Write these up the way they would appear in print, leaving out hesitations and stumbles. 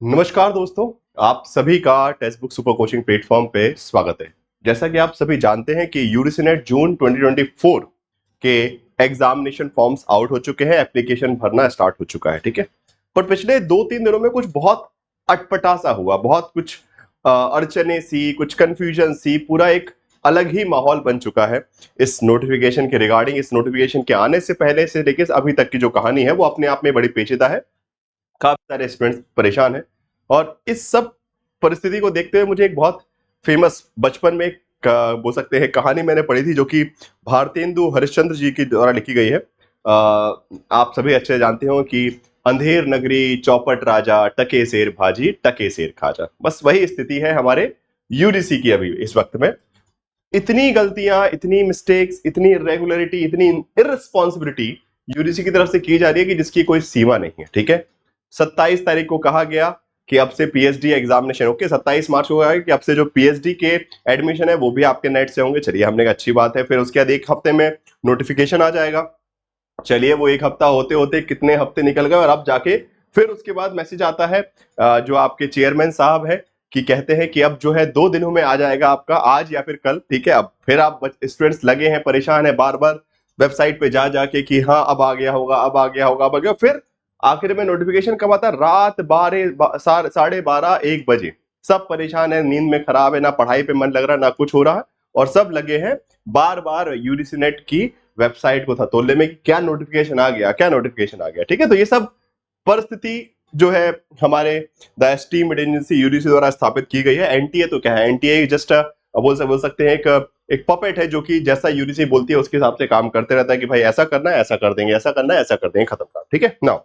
नमस्कार दोस्तों, आप सभी का text book super coaching platform पे स्वागत है। जैसा कि आप सभी जानते हैं कि यूजीसी नेट जून 2024 के एग्जामिनेशन फॉर्म्स आउट हो चुके हैं, एप्लीकेशन भरना स्टार्ट हो चुका है, ठीक है। पर पिछले 2-3 दिनों में कुछ बहुत अटपटा सा हुआ, बहुत कुछ अड़चने सी, कुछ कंफ्यूजन सी, पूरा एक अलग ही माहौल बन चुका है इस नोटिफिकेशन के रिगार्डिंग। इस नोटिफिकेशन के आने से पहले से लेकर अभी तक की जो कहानी है वो अपने आप में बड़ी पेचीदा है। काफी सारे स्टूडेंट्स परेशान हैं और इस सब परिस्थिति को देखते हुए मुझे एक बहुत फेमस बचपन में बोल सकते हैं कहानी मैंने पढ़ी थी, जो कि भारतेंदु हरिश्चंद्र जी की द्वारा लिखी गई है। आप सभी अच्छे जानते हो कि अंधेर नगरी चौपट राजा टके शेर भाजी टके शेर खाजा। बस वही स्थिति है हमारे यूजीसी की अभी इस वक्त में। इतनी गलतियां, इतनी मिस्टेक्स, इतनी इरेगुलरिटी, इतनी इररिस्पॉन्सिबिलिटी यूजीसी की तरफ से की जा रही है कि जिसकी कोई सीमा नहीं है, ठीक है। 27 तारीख को कहा गया कि अब से पीएचडी एग्जामिनेशन, ओके 27 मार्च को कहा कि अब से जो पीएचडी के एडमिशन है वो भी आपके नेट से होंगे। चलिए, हमने कहा अच्छी बात है। फिर उसके बाद एक हफ्ते में नोटिफिकेशन आ जाएगा। चलिए, वो एक हफ्ता होते होते कितने हफ्ते निकल गए और अब जाके फिर उसके बाद मैसेज आता है जो आपके चेयरमैन साहब है कि कहते हैं कि अब जो है 2 दिनों में आ जाएगा आपका, आज या फिर कल, ठीक है। अब फिर आप स्टूडेंट्स लगे हैं, परेशान है, बार बार वेबसाइट पे जा जाके कि हाँ अब आ गया होगा, अब आ गया होगा, अब आ गया। फिर आखिर में नोटिफिकेशन कब आता है? रात 12, 12:30, 1 बजे। सब परेशान है, नींद में खराब है, ना पढ़ाई पे मन लग रहा, ना कुछ हो रहा, और सब लगे हैं बार बार यूजीसी नेट की वेबसाइट को था तोड़ने में कि क्या नोटिफिकेशन आ गया, क्या नोटिफिकेशन आ गया, ठीक है। तो ये सब परिस्थिति जो है हमारे द एस्टीम्ड एजेंसी यूजीसी द्वारा स्थापित की गई है। एनटीए तो क्या है? एनटीए जस्ट बोल सकते हैं एक पपेट है जो कि जैसा यूजीसी बोलती है उसके हिसाब से काम करते रहता है कि भाई ऐसा करना है, ऐसा कर देंगे, ऐसा करना है, ऐसा कर देंगे, खत्म काम, ठीक है। नाउ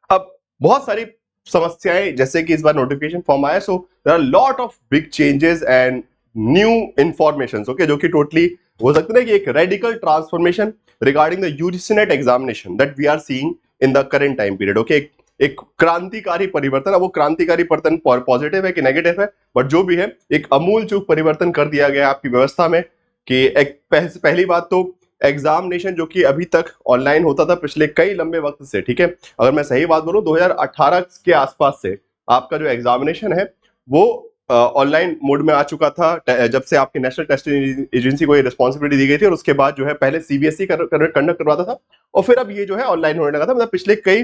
अब बहुत सारी समस्याएं, जैसे कि इस बार नोटिफिकेशन फॉर्म आया, so there are lot of big changes and new information, okay, जो कि टोटली हो सकते हैं कि एक radical transformation regarding the UGC NET examination that we are seeing in the current time period, okay. एक क्रांतिकारी परिवर्तन। अब वो क्रांतिकारी परिवर्तन पॉजिटिव है कि नेगेटिव है, बट जो भी है एक अमूल चूक परिवर्तन कर दिया गया आपकी व्यवस्था में। कि एक पहली बात तो एग्जामिनेशन जो कि अभी तक ऑनलाइन होता था पिछले कई लंबे वक्त से, ठीक है। अगर मैं सही बात बोलूं 2018 के आसपास से आपका जो एग्जामिनेशन है वो ऑनलाइन मोड में आ चुका था, जब से आपकी नेशनल टेस्टिंग एजेंसी को ये रिस्पॉन्सिबिलिटी दी गई थी। और उसके बाद जो है पहले सीबीएसई कंडक्ट करवाता था और फिर अब ये जो है ऑनलाइन होने लगा था। मतलब पिछले कई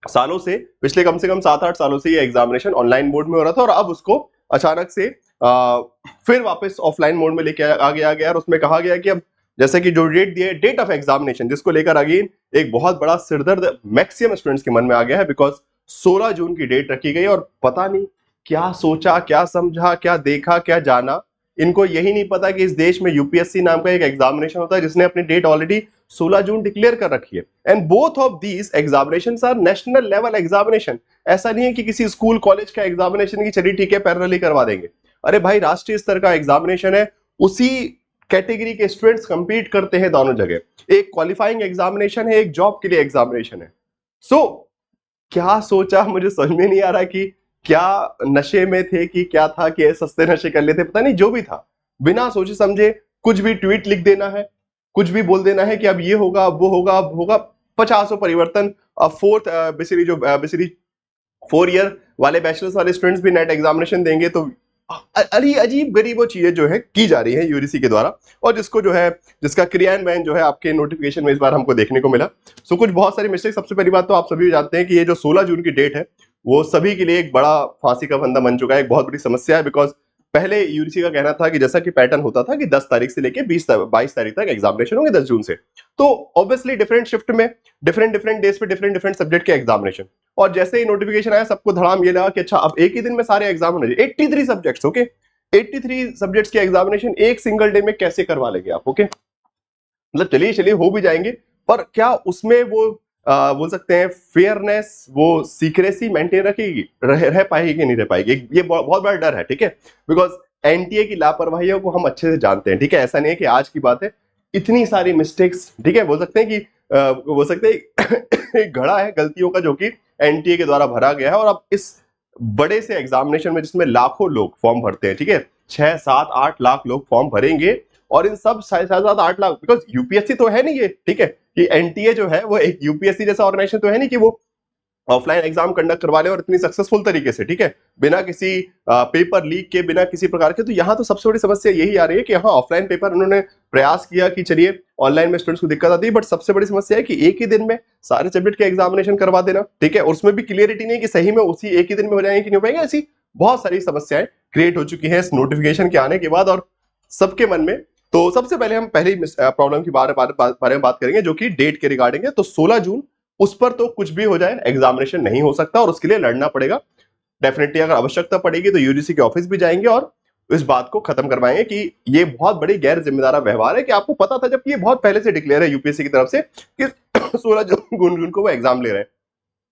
सालों से, पिछले कम से कम 7-8 सालों से ये एग्जामिनेशन ऑनलाइन मोड में हो रहा था और अब उसको अचानक से फिर वापस ऑफलाइन मोड में लेके आ गया। और उसमें कहा गया कि अब जैसे कि जो डेट दिया है, डेट ऑफ एग्जामिनेशन, जिसको लेकर अगेन एक बहुत बड़ा सिरदर्द मैक्सिमम स्टूडेंट्स के मन में आ गया है, बिकॉज 16 जून की डेट रखी गई। और पता नहीं क्या सोचा, क्या समझा, क्या देखा, क्या जाना, इनको यही नहीं पता कि इस देश में यूपीएससी नाम का एक एग्जामिनेशन होता है जिसने अपनी डेट ऑलरेडी 16 जून डिक्लेयर कर रखी है। And both of these examinations are national level examination. ऐसा नहीं है कि किसी स्कूल कॉलेज का एग्जामिनेशन की चलिए ठीक है पैरेलली करवा देंगे। अरे भाई, राष्ट्रीय स्तर का एग्जामिनेशन है, उसी कैटेगरी के स्टूडेंट्स कंपीट करते हैं दोनों जगह। एक क्वालिफाइंग एग्जामिनेशन है, एक जॉब के लिए एग्जामिनेशन है। सो क्या सोचा, मुझे समझ में नहीं आ रहा कि क्या नशे में थे कि क्या था कि सस्ते नशे कर लेते, पता नहीं। जो भी था, बिना सोचे समझे कुछ भी ट्वीट लिख देना है, कुछ भी बोल देना है कि अब ये होगा, अब वो होगा, अब होगा। 50 परिवर्तन। अब बेसिकली 4 ईयर वाले बैचलर्स वाले स्टूडेंट्स भी नेट एग्जामिनेशन देंगे। तो अजीब गरीब वो चीजें जो है की जा रही है यूजीसी के द्वारा, और जिसको जो है जिसका क्रियान्वयन जो है आपके नोटिफिकेशन में इस बार हमको देखने को मिला। सो कुछ बहुत सारी मिस्टेक। सबसे पहली बात तो आप सभी जानते हैं कि ये जो 16 जून की डेट है वो सभी के लिए एक बड़ा फांसी का फंदा बन चुका है, एक बहुत बड़ी समस्या है। बिकॉज पहले यूजीसी का कहना था कि जैसा कि पैटर्न होता था कि 10 तारीख से लेके 22 तारीख तक एग्जामिनेशन होंगे, 10 जून से। तो ऑब्वियसली डिफरेंट शिफ्ट में डिफरेंट डिफरेंट डेज पे डिफरेंट डिफरेंट सब्जेक्ट के एग्जामिनेशन। और जैसे ही नोटिफिकेशन आया सबको धड़ाम ये लगा कि अच्छा अब एक ही दिन में सारे एग्जाम होने चाहिए। 83 सब्जेक्ट्स, ओके, 83 सब्जेक्ट्स के एग्जामिनेशन एक सिंगल डे में कैसे करवा लेंगे आप, ओके। मतलब चलिए चलिए हो भी जाएंगे, पर क्या उसमें वो बोल सकते हैं फेयरनेस, वो सीक्रेसी मेंटेन रखेगी, रह पाएगी कि नहीं रह पाएगी? ये बहुत बड़ा डर है, ठीक है। बिकॉज एनटीए की लापरवाहियों को हम अच्छे से जानते हैं, ठीक है। ऐसा नहीं है कि आज की बात है, इतनी सारी मिस्टेक्स, ठीक है। बोल सकते हैं कि बोल सकते हैं एक घड़ा है गलतियों का जो कि एनटीए के द्वारा भरा गया है। और अब इस बड़े से एग्जामिनेशन में जिसमें लाखों लोग फॉर्म भरते हैं, ठीक है, 6-7-8 लाख लोग फॉर्म भरेंगे। और इन सब 6-7-8 लाख, बिकॉज यूपीएससी तो है नहीं ये, ठीक है, कि एनटीए जो है वो एक यूपीएससी जैसा ऑर्गेनाइजेशन तो है नहीं कि वो ऑफलाइन एग्जाम कंडक्ट करवा ले और इतनी सक्सेसफुल तरीके से, ठीक है, बिना किसी पेपर लीक के, बिना किसी प्रकार के। तो यहाँ तो सबसे बड़ी समस्या यही आ रही है कि यहाँ ऑफलाइन पेपर उन्होंने प्रयास किया कि चलिए ऑनलाइन में स्टूडेंट्स को दिक्कत आती है, बट सबसे बड़ी समस्या है कि एक ही दिन में सारे सब्जेक्ट के एग्जामिनेशन करवा देना, ठीक है, और उसमें भी क्लियरिटी नहीं कि सही में उसी एक ही दिन में हो जाएंगे कि नहीं हो पाएंगे। ऐसी बहुत सारी समस्याएं क्रिएट हो चुकी है इस नोटिफिकेशन के आने के बाद और सबके मन में। तो सबसे पहले हम पहली प्रॉब्लम की बारे में बात करेंगे जो कि डेट के रिगार्डिंग है। तो 16 जून, उस पर तो कुछ भी हो जाए एग्जामिनेशन नहीं हो सकता और उसके लिए लड़ना पड़ेगा। डेफिनेटली अगर आवश्यकता पड़ेगी तो यूजीसी के ऑफिस भी जाएंगे और इस बात को खत्म करवाएंगे कि ये बहुत बड़ी गैर जिम्मेदार व्यवहार है कि आपको पता था, जबकि ये बहुत पहले से डिक्लेयर है यूपीएससी की तरफ से कि 16 जून को वो एग्जाम ले रहे हैं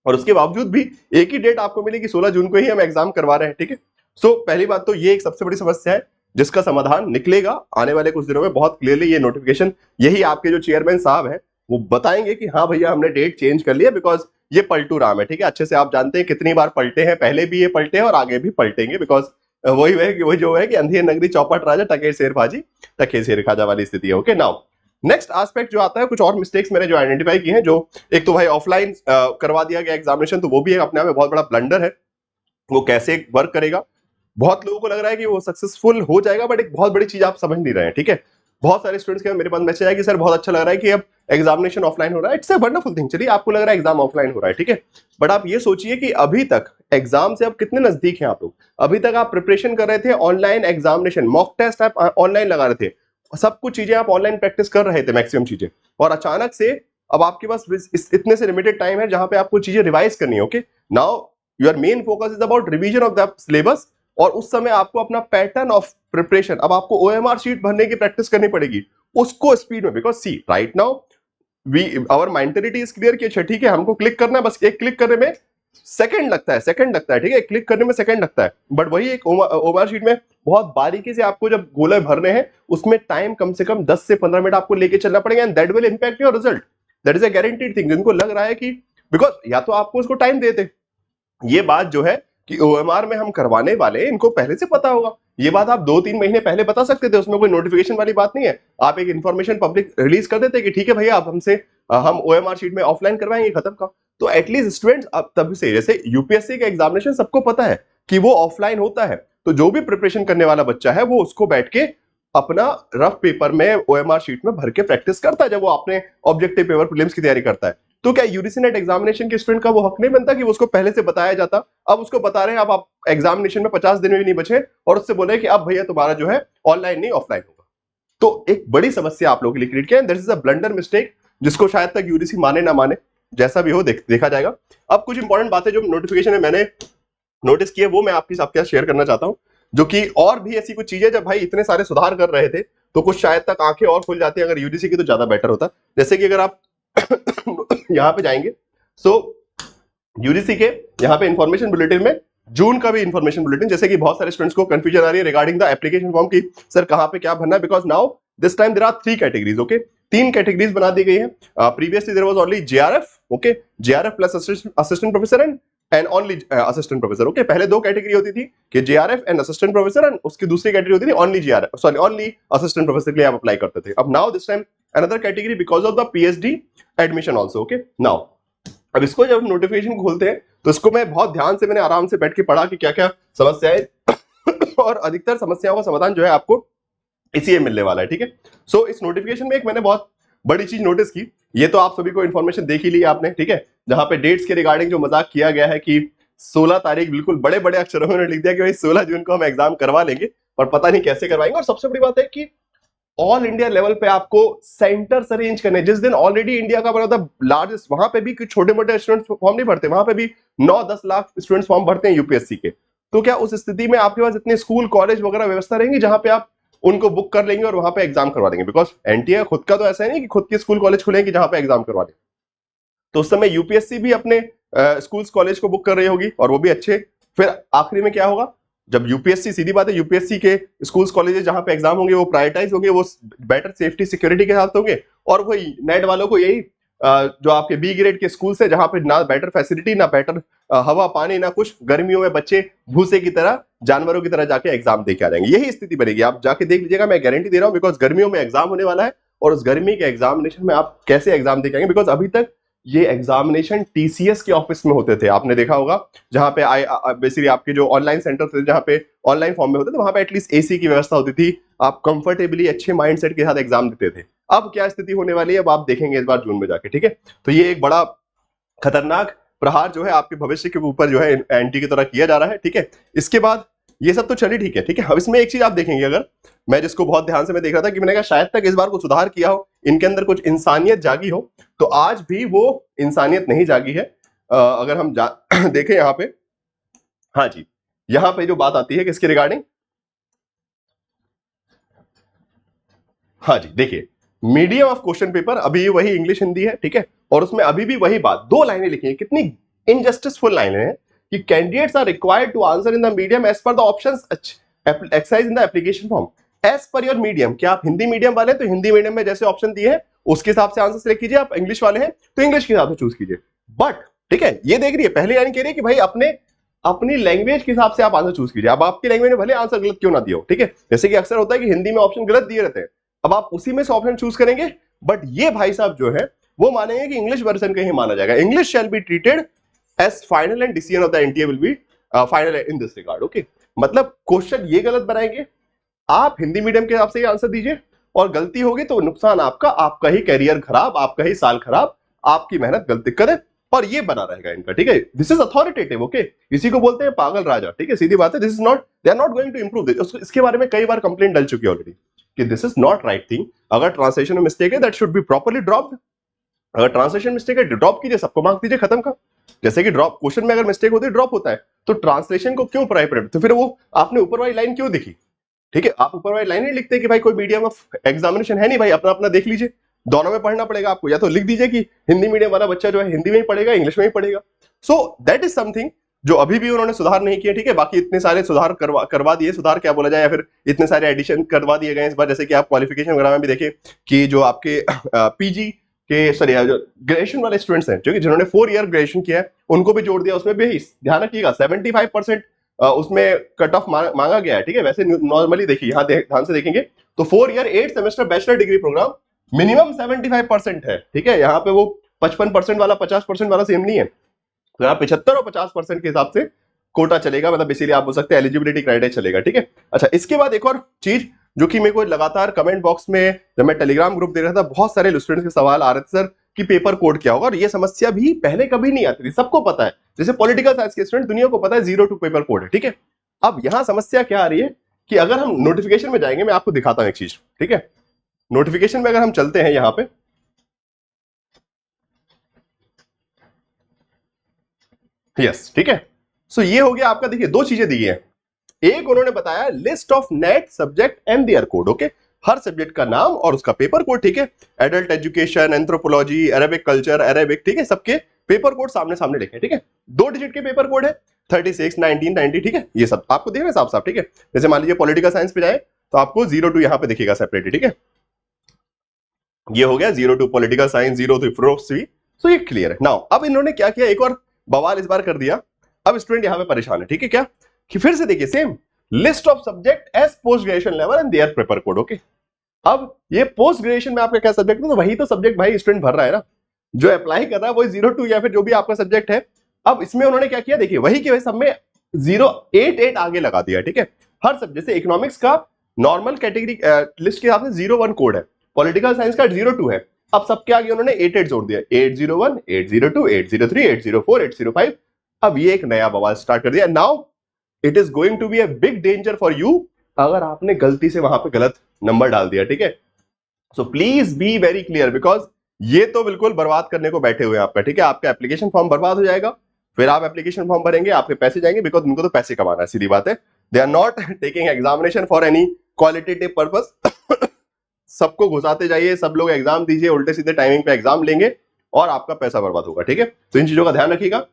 और उसके बावजूद भी एक ही डेट आपको मिली कि 16 जून को ही हम एग्जाम करवा रहे हैं, ठीक है। सो पहली बात तो ये एक सबसे बड़ी समस्या है जिसका समाधान निकलेगा आने वाले कुछ दिनों में बहुत क्लियरली। ये नोटिफिकेशन यही आपके जो चेयरमैन साहब है वो बताएंगे कि हाँ भैया हमने डेट चेंज कर लिया, बिकॉज ये पलटू राम है, ठीक है। अच्छे से आप जानते हैं कितनी बार पलटे हैं, पहले भी ये पलटे हैं और आगे भी पलटेंगे, बिकॉज वही है कि वही जो है कि अंधेर नगरी चौपट राजा टके शेर भाजी टके शेर खाजा वाली स्थिति है। ओके, नाउ नेक्स्ट एस्पेक्ट जो आता है, कुछ और मिस्टेक्स मैंने जो आइडेंटिफाई की हैं, जो एक तो भाई ऑफलाइन करवा दिया गया एग्जामिनेशन, तो वो भी अपने आप में बहुत बड़ा ब्लंडर है। वो कैसे वर्क करेगा, बहुत लोगों को लग रहा है कि वो सक्सेसफुल हो जाएगा, बट एक बहुत बड़ी चीज आप समझ नहीं रहे हैं, ठीक है। बहुत सारे स्टूडेंट्स के मेरे पास मैसेज आया कि सर बहुत अच्छा लग रहा है कि अब एग्जामिनेशन ऑफलाइन हो रहा है। इट्स ए वंडरफुल थिंग, चलिए आपको लग रहा है एग्जाम ऑफलाइन हो रहा है, ठीक है, बट आप ये सोचिए कि अभी तक एग्जाम से अब कितने नजदीक हैं आप लोग। अभी तक आप प्रिपरेशन कर रहे थे ऑनलाइन एग्जामिनेशन, मॉक टेस्ट आप ऑनलाइन लगा रहे थे, सब कुछ चीजें आप ऑनलाइन प्रैक्टिस कर रहे थे, मैक्सिमम चीजें, और अचानक से अब आपके पास इतने से लिमिटेड टाइम है जहां पे आपको चीजें रिवाइज करनी है। Okay, now your main focus is about revision of the syllabus, और उस समय आपको अपना पैटर्न ऑफ प्रिपरेशन, अब आपको ओएमआर शीट भरने की प्रैक्टिस करनी पड़ेगी उसको स्पीड में, because see right now we our mentality is clear कि अच्छा ठीक है हमको क्लिक करना है, बस एक क्लिक करने में सेकंड लगता है, ठीक है, क्लिक करने में सेकंड लगता है, बट वही एक ओएमआर शीट में बहुत बारीकी से आपको जब गोले भरने हैं उसमें टाइम कम से कम 10 से 15 मिनट आपको लेके चलना पड़ेगा, and that will impact your result. That is a guaranteed thing. जिनको लग रहा है कि बिकॉज या तो आपको उसको टाइम देते, ये बात जो है कि ओएमआर में हम करवाने वाले इनको पहले से पता होगा, ये बात आप 2-3 महीने पहले बता सकते थे, उसमें कोई नोटिफिकेशन वाली बात नहीं है। आप एक इन्फॉर्मेशन पब्लिक रिलीज कर देते कि ठीक है भैया आप हमसे हम ओएमआर शीट में ऑफलाइन करवाएंगे, खत्म का। तो एटलीस्ट स्टूडेंट्स अब तब से, जैसे यूपीएससी का एग्जामिनेशन सबको पता है कि वो ऑफलाइन होता है, तो जो भी प्रिपरेशन करने वाला बच्चा है वो उसको बैठ के अपना रफ पेपर में ओएमआर शीट में भर के प्रैक्टिस करता है जब वो अपने ऑब्जेक्टिव पेपर प्रीलिम्स की तैयारी करता है। तो क्या यूजीसी नेट एग्जामिनेशन के स्टूडेंट का वो हक नहीं बनता कि उसको पहले से बताया जाता? अब उसको बता रहे हैं, अब आप एग्जामिनेशन में 50 दिन में भी नहीं बचे और उससे बोले कि अब भैया तुम्हारा जो है ऑनलाइन नहीं ऑफलाइन होगा। तो एक बड़ी समस्या आप लोगों के लिए क्रिएट किया, this is a blunder mistake जिसको शायद तक यूजीसी माने ना माने, जैसा भी हो देखा जाएगा। अब कुछ इंपॉर्टेंट बातें जो नोटिफिकेशन में मैंने नोटिस किए वो मैं आपके साथ शेयर करना चाहता हूं, जो कि और भी ऐसी कुछ चीजें जब भाई इतने सारे सुधार कर रहे थे तो कुछ शायद तक आंखें और खुल जाती है अगर यूजीसी की, तो ज्यादा बेटर होता। जैसे कि अगर आप यहां पे जाएंगे, सो यूजीसी के यहां पे इंफॉर्मेशन बुलेटिन में जून का भी इंफॉर्मेशन बुलेटिन, जैसे कि बहुत सारे स्टूडेंट्स को कंफ्यूजन आ रही है रिगार्डिंग द एप्लीकेशन फॉर्म की सर कहां पे क्या भरना है, because now this time there are 3 categories. Okay, 3 categories बना दी गई है। Previously there was only JRF, okay, JRF plus assistant professor and only assistant professor. Okay, पहले 2 कैटेगरी होती थी कि JRF and assistant professor, and उसकी दूसरी कैटेगरी होती थी only JRF, sorry only assistant professor के लिए आप अप्लाई करते थे। अब now this time another category because of the PhD admission also. Okay, now अब इसको जब नोटिफिकेशन खोलते हैं तो इसको मैं बहुत ध्यान से मैंने आराम से बैठ के पढ़ा कि क्या क्या समस्याएं और अधिकतर समस्याओं का समाधान जो है आपको इसी में मिलने वाला है, ठीक है। सो इस नोटिफिकेशन में एक मैंने बहुत बड़ी चीज नोटिस की, ये तो आप सभी को इन्फॉर्मेशन देख ही ली आपने, ठीक है, जहां पे डेट्स के रिगार्डिंग जो मजाक किया गया है कि 16 तारीख बिल्कुल बड़े बड़े अक्षरों में लिख दिया कि भाई 16 जून को हम एग्जाम करवा लेंगे, पर पता नहीं कैसे करवाएंगे। और सबसे बड़ी बात है कि ऑल इंडिया लेवल पे आपको सेंटर्स अरेंज करने, जिस दिन ऑलरेडी इंडिया का वन ऑफ द लार्जेस्ट, वहां पे भी कुछ छोटे मोटे स्टूडेंट्स फॉर्म नहीं भरते, वहां पे भी 9-10 लाख स्टूडेंट्स फॉर्म भरते हैं यूपीएससी के। तो क्या उस स्थिति में आपके पास इतने स्कूल कॉलेज वगैरह व्यवस्था रहेंगी जहां पे आप उनको बुक कर लेंगे और वहां पे एग्जाम करवा देंगे? बिकॉज एनटीए खुद का तो ऐसा है नहीं कि खुद के स्कूल कॉलेज खुलेंगे जहां पे एग्जाम करवा दें। तो उस समय यूपीएससी भी अपने स्कूल कॉलेज को बुक कर रही होगी और वो भी अच्छे। फिर आखिरी में क्या होगा, जब यूपीएससी, सीधी बात है, यूपीएससी के स्कूल्स कॉलेजेस जहां पे एग्जाम होंगे वो प्रायोरिटाइज होंगे, वो बेटर सेफ्टी सिक्योरिटी के साथ होंगे, और वही नेट वालों को यही जो आपके बी ग्रेड के स्कूल्स है जहां पे ना बेटर फैसिलिटी, ना बेटर हवा पानी, ना कुछ, गर्मियों में बच्चे भूसे की तरह, जानवरों की तरह जाके एग्जाम दे के आ जाएंगे। यही स्थिति बनेगी, आप जाके देख लीजिएगा, मैं गारंटी दे रहा हूं, बिकॉज गर्मियों में एग्जाम होने वाला है और उस गर्मी के एग्जामिनेशन में आप कैसे एग्जाम दे के आएंगे, बिकॉज अभी तक ये एग्जामिनेशन टीसीएस के ऑफिस में होते थे, आपने देखा होगा, जहां पे बेसिकली आपके जो ऑनलाइन सेंटर थे, जहां पे ऑनलाइन फॉर्म में होते थे, वहां पे एटलीस्ट एसी की व्यवस्था होती थी, आप कंफर्टेबली अच्छे माइंडसेट के साथ एग्जाम देते थे। अब क्या स्थिति होने वाली है, अब आप देखेंगे इस बार जून में जाके, ठीक है। तो ये एक बड़ा खतरनाक प्रहार जो है आपके भविष्य के ऊपर जो है एंटी की तरह किया जा रहा है, ठीक है। इसके बाद ये सब तो चलिए ठीक है, ठीक है। अब इसमें एक चीज आप देखेंगे, अगर मैं जिसको बहुत ध्यान से मैं देख रहा था कि मैंने कहा शायद तक इस बार को सुधार किया हो, इनके अंदर कुछ इंसानियत जागी हो, तो आज भी वो इंसानियत नहीं जागी है। अगर हम देखें यहाँ पे, हाँ जी, यहाँ पे जो बात आती है किसके रिगार्डिंग, हाँ जी, देखिए मीडियम ऑफ क्वेश्चन पेपर अभी वही इंग्लिश हिंदी है, ठीक है। और उसमें अभी भी वही बात, 2 लाइनें लिखी है, कितनी इनजस्टिसफुल लाइनें हैं कि candidates are required to answer in the medium as per the options exercise in the application form as per your medium. क्या आप हिंदी मीडियम वाले हैं तो हिंदी मीडियम में जैसे ऑप्शन दिए हैं उसके हिसाब से आंसर सेलेक्ट कीजिए, आप इंग्लिश वाले हैं तो इंग्लिश के हिसाब से चूज कीजिए। बट ठीक है, ये देख रही है पहली लाइन कह रही है कि भाई अपनी लैंग्वेज के हिसाब से आप आंसर चूज कीजिए। अब आपकी लैंग्वेज में भले आंसर गलत क्यों ना दिया हो, ठीक है, जैसे कि अक्सर होता है कि हिंदी में ऑप्शन गलत दिए रहते हैं, अब आप उसी में से ऑप्शन चूज करेंगे। बट ये भाई साहब जो है वो मानेंगे कि इंग्लिश वर्जन का ही माना जाएगा, English shall be treated as final and decision of the NTA will be final in this regard. Okay, मतलब क्वेश्चन ये गलत बनाएंगे, आप हिंदी मीडियम के हिसाब से आंसर दीजिए, और गलती होगी तो नुकसान आपका ही करियर खराब, आपका ही साल खराब, आपकी मेहनत गलत दिक्कत है, और ये बना रहेगा इनका, ठीक है। दिस इज अथॉरिटेटिव, ओके, इसी को बोलते हैं पागल राजा, ठीक है, सीधी बात है। This is not, they are not going to improve this. इसके बारे में कई बार कंप्लेंट डल चुकी है ऑलरेडी कि this is not right thing. अगर ट्रांसलेशन में मिस्टेक है that should be properly dropped. अगर ट्रांसलेशन मिस्टेक है ड्रॉप कीजिए, सबको मार्क्स दीजिए, खत्म का। जैसे कि ड्रॉप क्वेश्चन में अगर मिस्टेक होती है ड्रॉप होता है, तो ट्रांसलेशन को क्यों प्रायोरिटी, तो फिर वो आपने ऊपर वाली लाइन क्यों दिखी, ठीक है। आप ऊपर वाली लाइन नहीं लिखते कि भाई कोई मीडियम ऑफ एग्जामिनेशन है नहीं, भाई अपना अपना देख लीजिए, दोनों में पढ़ना पड़ेगा आपको, या तो लिख दीजिए कि हिंदी मीडियम वाला बच्चा जो है हिंदी में ही पढ़ेगा, इंग्लिश में ही पढ़ेगा। सो दैट इज समथिंग जो अभी भी उन्होंने सुधार नहीं किया, ठीक है। बाकी इतने सारे सुधार करवा दिए, सुधार क्या बोला जाए, या फिर इतने सारे एडिशन करवा दिए गए इस बार। जैसे कि आप क्वालिफिकेशन वगैरह में भी देखें कि जो आपके पीजी के सॉरी जो ग्रेजुएशन वाले स्टूडेंट्स हैं, जो कि जिन्होंने 4 ईयर ग्रेजुएशन किया है, उनको भी जोड़ दिया, उसमें भी ध्यान रखिएगा 75% उसमें कट ऑफ मांगा गया है, ठीक है। वैसे नॉर्मली देखिए यहाँ ध्यान से देखेंगे तो 4 year 8 semester bachelor degree programme minimum 75% है, ठीक है। यहाँ पे वो 55% वाला 50% वाला सेम नहीं है, तो यहाँ 75 और 50% के हिसाब से कोटा चलेगा, मतलब इसीलिए आप बोल सकते हैं एलिजिबिलिटी क्राइटेरिया चलेगा, ठीक है। अच्छा, इसके बाद एक और चीज जो कि मेरे को लगातार कमेंट बॉक्स में जब मैं टेलीग्राम ग्रुप देख रहा था, बहुत सारे स्टूडेंट्स के सवाल आ रहे थे, सर कि पेपर कोड क्या होगा, और ये समस्या भी पहले कभी नहीं आती थी, सबको पता है। जैसे पॉलिटिकल साइंस के स्टूडेंट, दुनिया को पता है 0 2 पेपर कोड है, ठीक है। अब यहां समस्या क्या आ रही है कि अगर हम नोटिफिकेशन में जाएंगे, मैं आपको दिखाता हूं एक चीज, ठीक है। नोटिफिकेशन में अगर हम चलते हैं यहां पे, यस, ठीक है। सो ये हो गया आपका, देखिए 2 चीजें दी है। एक उन्होंने बताया list of NET subject and their code, okay, हर सब्जेक्ट का नाम और उसका पेपर कोड, ठीक है। Adult education, anthropology, Arabic culture, Arabic, ठीक है, सबके पेपर कोड सामने सामने लिखे, ठीक है। 2 डिजिट के पेपर कोड है, 36, 19, 90, ठीक है, ये सब आपको देख रहे हैं साफ साफ, ठीक है। जैसे मान लीजिए पॉलिटिकल साइंस पे जाए तो आपको 0 2 यहाँ पे दिखेगा सेपरेटली, ठीक है। ये हो गया 0 2 पॉलिटिकल साइंस, 0 2 फिलोसफी, सो ये क्लियर है। नाउ अब इन्होंने क्या किया, एक और बवाल इस बार कर दिया। अब स्टूडेंट यहाँ पे परेशान है, ठीक है, क्या कि फिर से देखिए same list of subject as post graduation level and their paper code, okay. अब ये पोस्ट ग्रेजुएशन में आपका क्या सब्जेक्ट है, तो वही तो सब्जेक्ट भाई स्टूडेंट भर रहा है ना, जो अप्लाई कर रहा है वही 0 2 या फिर जो भी आपका सब्जेक्ट है। अब इसमें उन्होंने क्या किया, देखिए वही के वही सब में 088 आगे लगा दिया, ठीक है। हर सब्जेक्ट, जैसे इकोनॉमिक्स का नॉर्मल कैटेगरी लिस्ट के हिसाब से 01 कोड है, पॉलिटिकल साइंस का 02 है, अब सबके आगे उन्होंने 88 जोड़ दिया, 801, 802, 803, 804, 805। अब ये एक नया बवाल स्टार्ट कर दिया। Now it is going to be a big danger for you अगर आपने गलती से वहां पे गलत नंबर डाल दिया, ठीक है। So please be very clear, because ये तो बिल्कुल बर्बाद करने को बैठे हुए हैं आपका, ठीक है। आपका एप्लीकेशन फॉर्म बर्बाद हो जाएगा, फिर आप एप्लीकेशन फॉर्म भरेंगे, आपके पैसे जाएंगे, बिकॉज उनको तो पैसे कमाना है, सीधी बात है। They are not taking examination for any qualitative purpose. सबको घुसाते जाइए, सब लोग एग्जाम दीजिए, उल्टे सीधे टाइमिंग पे एग्जाम लेंगे और आपका पैसा बर्बाद होगा, ठीक है। तो इन चीजों का ध्यान रखिएगा,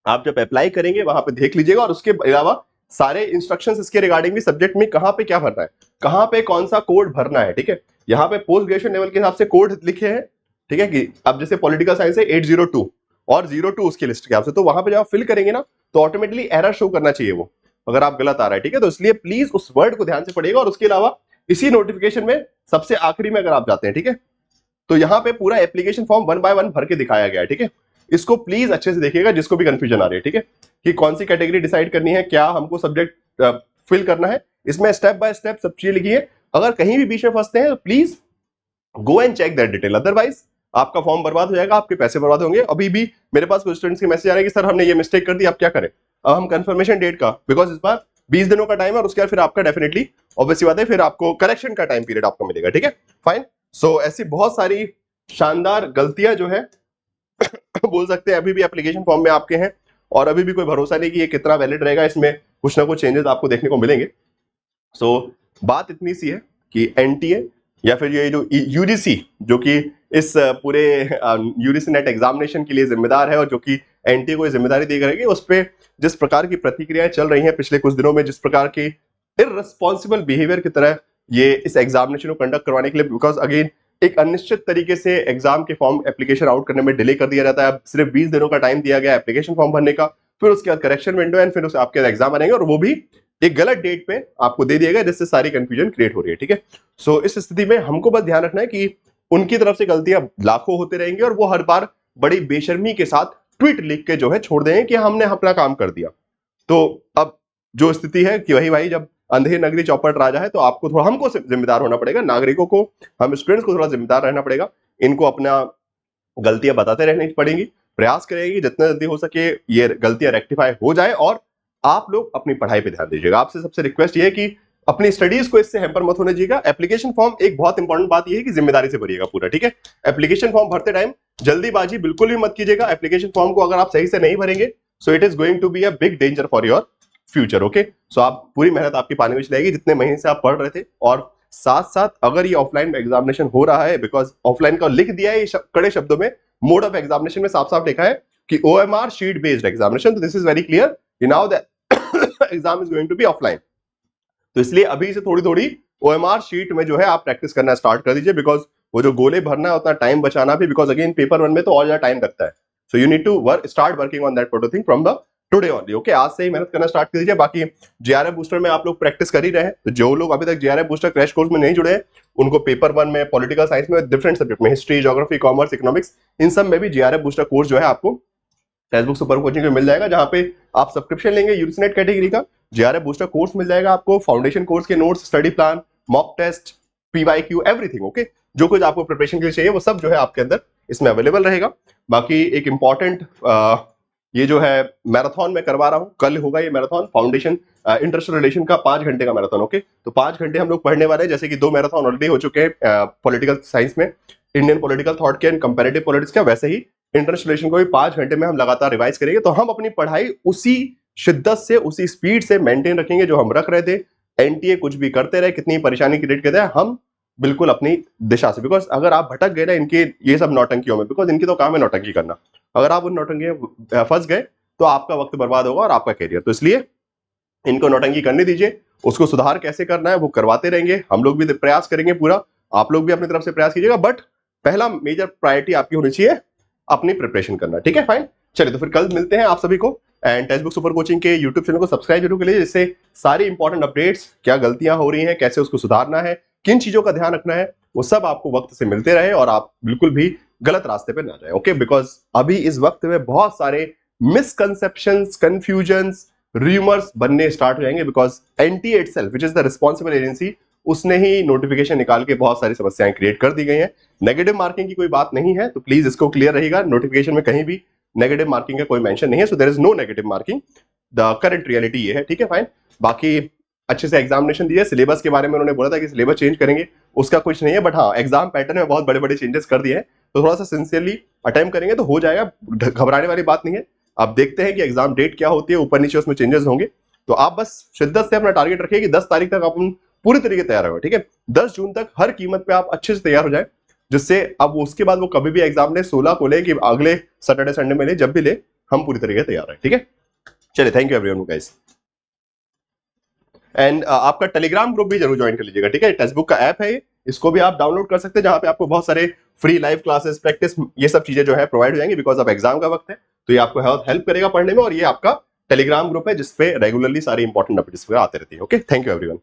आप जब अप्लाई करेंगे वहां पे देख लीजिएगा, और उसके अलावा सारे इंस्ट्रक्शंस इसके रिगार्डिंग भी, सब्जेक्ट में कहां पे क्या भरना है, कहां पे कौन सा कोड भरना है, ठीक है। यहाँ पे पोस्ट ग्रेजुएशन लेवल के हिसाब से कोड लिखे हैं, ठीक है, कि अब जैसे पॉलिटिकल साइंस है 802 और 02 उसकी लिस्ट के हिसाब से, तो वहां पे जब आप फिल करेंगे ना तो ऑटोमेटिकली एरर शो करना चाहिए वो, अगर आप गलत आ रहा है, ठीक है। तो इसलिए प्लीज उस वर्ड को ध्यान से पढ़िएगा। और उसके अलावा इसी नोटिफिकेशन में सबसे आखिरी में अगर आप जाते हैं, ठीक है, तो यहाँ पे पूरा एप्लीकेशन फॉर्म 1 बाय 1 भर के दिखाया गया है, ठीक है। इसको प्लीज अच्छे से देखिएगा जिसको भी कंफ्यूजन आ रही है, ठीक है, कि कौन सी कैटेगरी डिसाइड करनी है, क्या हमको सब्जेक्ट फिल करना है, इसमें स्टेप बाय स्टेप सब चीजें लिखी है। अगर कहीं भी बीच में फंसते हैं तो please go and check that detail, otherwise आपका फॉर्म बर्बाद हो जाएगा, आपके पैसे बर्बाद होंगे। अभी भी मेरे पास कुछ स्टूडेंट्स के मैसेज आ रहे हैं कि सर हमने ये मिस्टेक कर दी, आप क्या करें। अब हम कंफर्मेशन डेट का, बिकॉज इस बार 20 दिनों का टाइम है और उसके बाद फिर आपका डेफिनेटली ऑब्वियसली बात है फिर आपको करेक्शन का टाइम पीरियड आपको मिलेगा, ठीक है, फाइन। सो ऐसी बहुत सारी शानदार गलतियां जो है बोल सकते हैं अभी भी एप्लीकेशन फॉर्म में आपके हैं, और अभी भी कोई भरोसा नहीं कि ये कितना वैलिड रहेगा, इसमें कुछ ना कुछ चेंजेस आपको देखने को मिलेंगे। सो बात इतनी सी है कि एनटीए या फिर ये जो यूजीसी जो कि इस पूरे यूजीसी नेट एग्जामिनेशन के लिए जिम्मेदार है और जो कि एनटीए को जिम्मेदारी दी रहेगी, उस पर जिस प्रकार की प्रतिक्रियाएं चल रही हैं पिछले कुछ दिनों में, जिस प्रकार की इररिस्पॉन्सिबल बिहेवियर की तरह ये इस एग्जामिनेशन को कंडक्ट करवाने के लिए, बिकॉज अगेन एक अनिश्चित तरीके से एग्जाम के फॉर्म एप्लीकेशन आउट करने में डिले कर दिया जाता है। अब सिर्फ 20 दिनों का टाइम दिया गया एप्लीकेशन फॉर्म भरने का, फिर उसके बाद करेक्शन विंडो एंड फिर उसके आपके एग्जाम आएंगे और वो भी एक गलत डेट पे आपको दे दिया गया, जिससे सारी कंफ्यूजन क्रिएट हो रही है, ठीक है। सो इस स्थिति में हमको बस ध्यान रखना है कि उनकी तरफ से गलतियां लाखों होते रहेंगी और वो हर बार बड़ी बेशर्मी के साथ ट्वीट लिख के जो है छोड़ देंगे कि हमने अपना काम कर दिया। तो अब जो स्थिति है कि वही भाई जब अंधेर नगरी चौपट राजा है, तो आपको थोड़ा हमको जिम्मेदार होना पड़ेगा, नागरिकों को, हम स्टूडेंट्स को थोड़ा जिम्मेदार रहना पड़ेगा। इनको अपना गलतियां बताते रहनी पड़ेंगी, प्रयास करेंगे जितना जल्दी हो सके ये गलतियां रेक्टिफाई हो जाए और आप लोग अपनी पढ़ाई पे ध्यान दीजिएगा। आपसे सबसे रिक्वेस्ट ये है कि अपनी स्टडीज को इससे हैम्पर मत होने दीजिएगा। एप्लीकेशन फॉर्म एक बहुत इंपॉर्टेंट बात ये है कि जिम्मेदारी से भरिएगा पूरा, ठीक है। एप्लीकेशन फॉर्म भरते टाइम जल्दीबाजी बिल्कुल भी मत कीजिएगा। एप्लीकेशन फॉर्म को अगर आप सही से नहीं भरेंगे so it is going to be a big danger for your future, okay. So आप पूरी मेहनत आपकी पानी में चलेगी जितने महीने से आप पढ़ रहे थे, और साथ साथ अगर ये ऑफलाइन एग्जामिनेशन हो रहा है, बिकॉज ऑफलाइन का लिख दिया है कड़े शब्दों में, मोड ऑफ एग्जामिनेशन में साफ साफ लिखा है कि OMR शीट बेस्ड एग्जामिनेशन, तो this is very clear now that exam is going to be offline. तो इसलिए अभी से थोड़ी थोड़ी OMR शीट में जो है आप प्रैक्टिस करना स्टार्ट कर दीजिए, बिकॉज वो जो गोले भरना है उतना टाइम बचाना भी, बिकॉज अगेन पेपर 1 में तो और ज्यादा टाइम लगता है। So you need to start working on that particular thing from the today only, okay. आज से ही मेहनत करना स्टार्ट कर दीजिए। बाकी JRF बूस्टर में आप लोग प्रैक्टिस कर ही रहे हैं, तो जो लोग अभी तक JRF बूस्टर क्रैश कोर्स में नहीं जुड़े हैं उनको पेपर 1 में, पॉलिटिकल साइंस में, डिफरेंट सब्जेक्ट में, हिस्ट्री, ज्योग्राफी, कॉमर्स, इकोनॉमिक्स, इन सब में भी JRF बूस्टर कोर्स जो है आपको टेक्स्टबुक सुपर कोचिंग में मिल जाएगा, जहां पे आप सब्सक्रिप्शन लेंगे यूजीसी कैटेगरी का, JRF बूस्टर कोर्स मिल जाएगा आपको, फाउंडेशन कोर्स के notes, study plan, mock test, PYQ, everything, okay. जो कुछ आपको प्रिपरेशन के लिए चाहिए वो सब जो है आपके अंदर इसमें अवेलेबल रहेगा। बाकी एक इंपॉर्टेंट ये जो है मैराथन में करवा रहा हूं, कल होगा ये मैराथन, फाउंडेशन इंटरनेशनल रिलेशन का 5 घंटे का मैराथन, ओके। तो 5 घंटे हम लोग पढ़ने वाले हैं, जैसे कि 2 मैराथन ऑलरेडी हो चुके हैं पॉलिटिकल साइंस में, इंडियन पॉलिटिकल थॉट के एंड कंपैरेटिव पॉलिटिक्स का, वैसे ही इंटरनेशनल रिलेशन को भी 5 घंटे में हम लगातार रिवाइज करेंगे। तो हम अपनी पढ़ाई उसी शिद्दत से, उसी स्पीड से मेंटेन रखेंगे जो हम रख रहे थे। एनटीए कुछ भी करते रहे, कितनी परेशानी क्रिएट करते हैं, हम बिल्कुल अपनी दिशा से, बिकॉज अगर आप भटक गए ना इनके ये सब नौटंकियों में, बिकॉज इनकी तो काम है नौटंकी करना, अगर आप उन नौटंकी फंस गए तो आपका वक्त बर्बाद होगा और आपका करियर। तो इसलिए इनको नौटंकी करने दीजिए, उसको सुधार कैसे करना है वो करवाते रहेंगे, हम लोग भी प्रयास करेंगे पूरा, आप लोग भी अपनी तरफ से प्रयास कीजिएगा, बट पहला मेजर प्रायोरिटी आपकी होनी चाहिए अपनी प्रिपरेशन करना, ठीक है, फाइन। चलिए तो फिर कल मिलते हैं आप सभी को, एंड टेक्स्टबुक सुपर कोचिंग के यूट्यूब चैनल को सब्सक्राइब जरूर करिए, जिससे सारी इंपॉर्टेंट अपडेट्स, क्या गलतियां हो रही हैं, कैसे उसको सुधारना है, किन चीजों का ध्यान रखना है, वो सब आपको वक्त से मिलते रहे और आप बिल्कुल भी गलत रास्ते पे ना जाए, ओके। बिकॉज अभी इस वक्त में बहुत सारे मिसकंसेप्शंस, कंफ्यूजन्स, रूमर्स बनने स्टार्ट हो जाएंगे, because NTA itself which is the responsible agency, उसने ही नोटिफिकेशन निकाल के बहुत सारी समस्याएं क्रिएट कर दी गई हैं। नेगेटिव मार्किंग की कोई बात नहीं है, तो प्लीज इसको क्लियर रहिएगा, नोटिफिकेशन में कहीं भी नेगेटिव मार्किंग का कोई मेंशन नहीं है, so there is no negative marking, the current reality ये है, ठीक है, फाइन। बाकी अच्छे से एग्जामिनेशन दिए, सिलेबस के बारे में उन्होंने बोला था कि सिलेबस चेंज करेंगे, उसका कुछ नहीं है, बट हाँ एग्जाम पैटर्न में बहुत बड़े बड़े चेंजेस कर दिए हैं, तो थोड़ा सा सिंसियरली अटेम्प्ट करेंगे तो हो जाएगा, घबराने वाली बात नहीं है। अब देखते हैं कि एग्जाम डेट क्या होती है, ऊपर नीचे उसमें चेंजेस होंगे, तो आप बस शिद्दत से अपना टारगेट रखिए कि 10 तारीख तक आप पूरी तरीके तैयार हो, ठीक है। 10 जून तक हर कीमत पे आप अच्छे से तैयार हो जाए, जिससे अब उसके बाद वो कभी भी एग्जाम ले, 16 को ले कि अगले सैटरडे संडे में ले, जब भी ले हम पूरी तरीके तैयार है, ठीक है। चलिए, thank you everyone guys, and आपका टेलीग्राम ग्रुप भी जरूर ज्वाइन कर लीजिएगा, ठीक है। टेक्स्टबुक का ऐप है, इसको भी आप डाउनलोड कर सकते हैं, जहां पे आपको बहुत सारे फ्री लाइव क्लासेस, प्रैक्टिस, ये सब चीजें जो है प्रोवाइड हो जाएंगी, बिकॉज अब एग्जाम का वक्त है, तो ये आपको हेल्प करेगा पढ़ने में, और ये आपका टेलीग्राम ग्रुप है जिसपे रेगुलरली सारी इंपॉर्टेंट अपडेट्स आते रहती है, ओके। Thank you everyone.